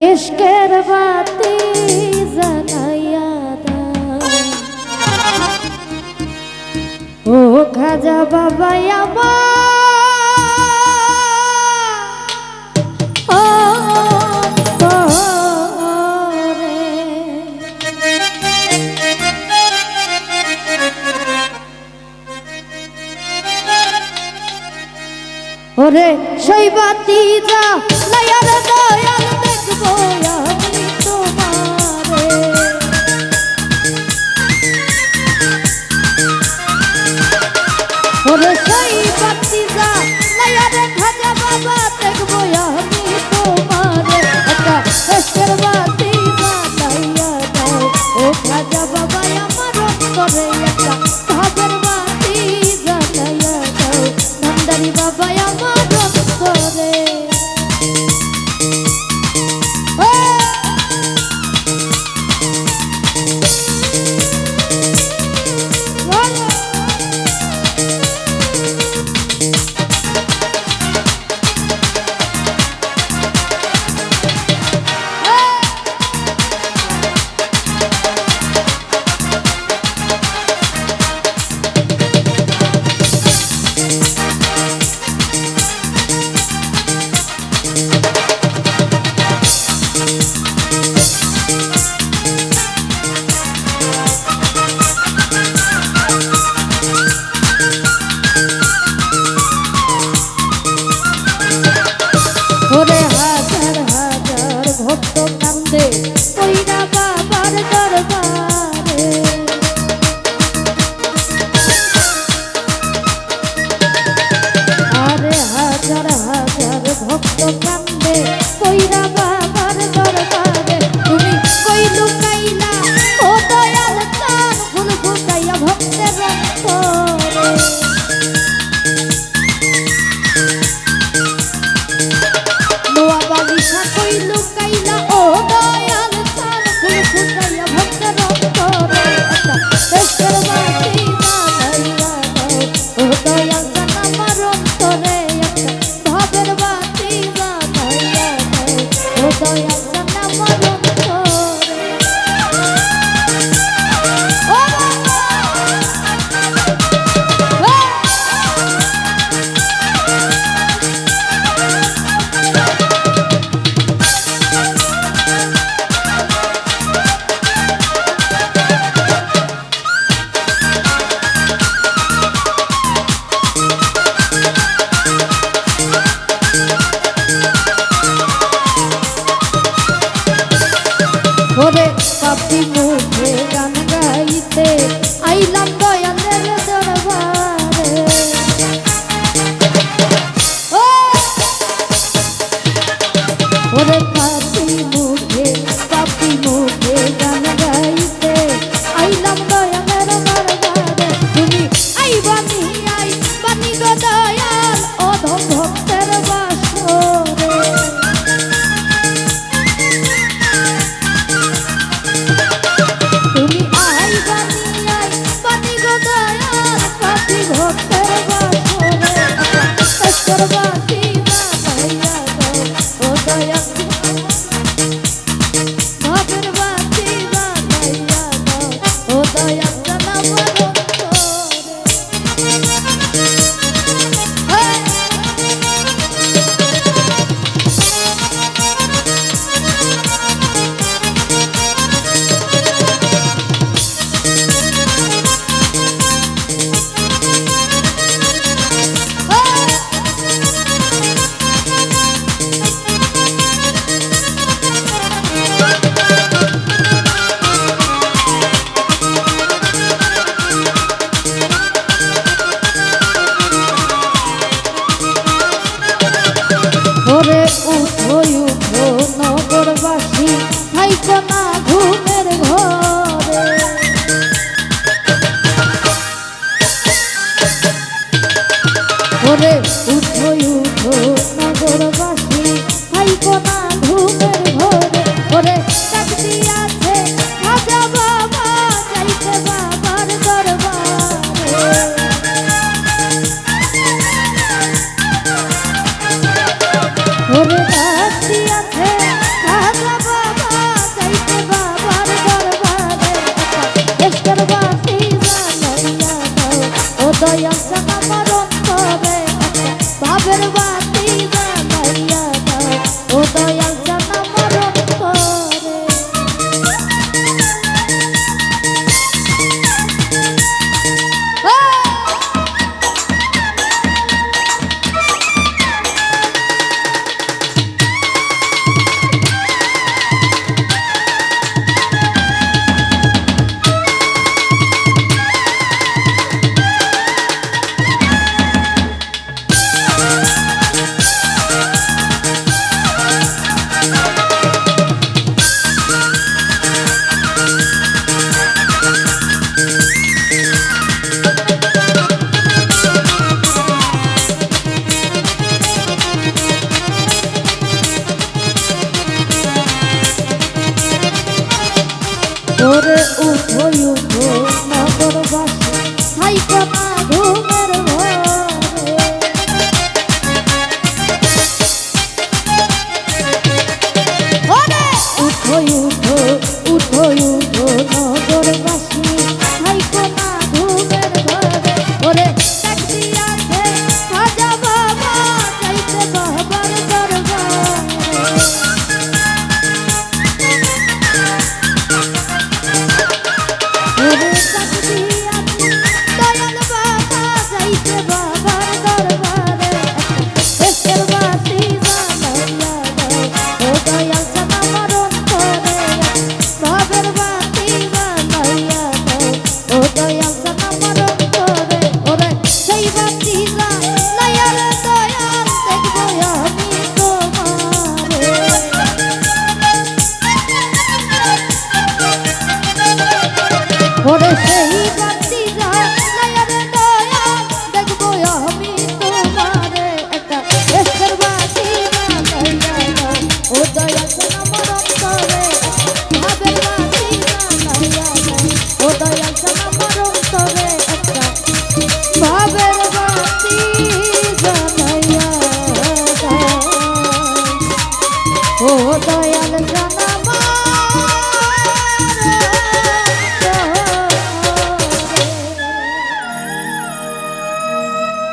इश्केर बाती जलाया दाও ও খাজা বাবা ওরে সেই বাতি যা লায়ার দয়াল দেখবো আমি তোমারে ওরে সেই বাতি যা লায়ার খাজা বাবা দেখবো আমি তোমারে একটা ইশকের বাতি জ্বালাইয়া দাও ও খাজা বাবা আমার অন্তরে একটা ভাবের বাতি জ্বালাইয়া দাও ভান্ডারি বাবা আমার অন্তরে ওরে হাজার হাজার ভক্ত কান্দে কইরা বাবার দরবারে আরে হাজার হাজার ভক্ত কান্দে কইরা বাবার দরবারে তুমি কই লুকাইলা ও দয়াল চান ফুল ফুটাইয়া ভক্তের অন্তরে বাগিচা কই লুকাইলা ও দয়াল চান ফুল ফুটাইয়া ভক্তের অন্তরে ইশকের বাতি জ্বালাইয়া দাও ও দয়াল চান আমার অন্তরে একটা ভাবের বাতি জ্বালাইয়া দাও ও দয়াল চান আমার অন্তরে ওরে পাপি মুখে গান গাইতে আইলাম দয়ালের দরবারে ওরে পাপি মুখে গান গাইতে আইলাম দয়ালের দরবারে তুমি আইবানি গো দয়াল অধম ভক্তের বাসরে ভক্তের বাসরে ইশকের বাতি জ্বালাইয়া দাও ও দয়াল ভাবের বাতি জ্বালাইয়া দাও ও দয়াল চান আমার অন্তরে ওরে উঠো উঠো নগরবাসী থাইকো না ঘুমের ঘরে ওরে উঠো উঠো নগরবাসী থাইকো না ঘুমের ঘরে ওরে ডাক দিয়াছে খাজা বাবা যাইতে বাবার দরবারে ওরে ডাক দিয়াছে খাজা ওরে উঠো উঠো নগরবাসী থাইকো না ঘুমের ঘরে ওরে উঠো উঠো উঠো উঠো নগরবাসী থাইকো না ঘুমের ঘরে ওরে চাকরি আছে খাজা বাবা যাইতে বাবার দরবারে ওরে চাকরি আছে দয়াল বাবা যাইতে বাবার দরবারে দেশের বাতি জ্বালাইয়া দাও ও দয়াল জান আমার অন্তরে বাবার বাতি জ্বালাইয়া দাও ও দয়াল জান আমার অন্তরে ওরে সেই বাতি জ্বালাইয়া রে দয়াল দেখবো আমি তোমারে ওরে সেই বাতি জ্বালাইয়া রে দয়াল দেখবো আমি তোমারে একটা দেশের বাতি জ্বালাইয়া দাও ও দয়াল জান আমার অন্তরে ভাবের বাতি জ্বালাইয়া দাও ও দয়াল জান আমার অন্তরে একটা ভাবের বাতি জ্বালাইয়া দাও ও দয়াল জান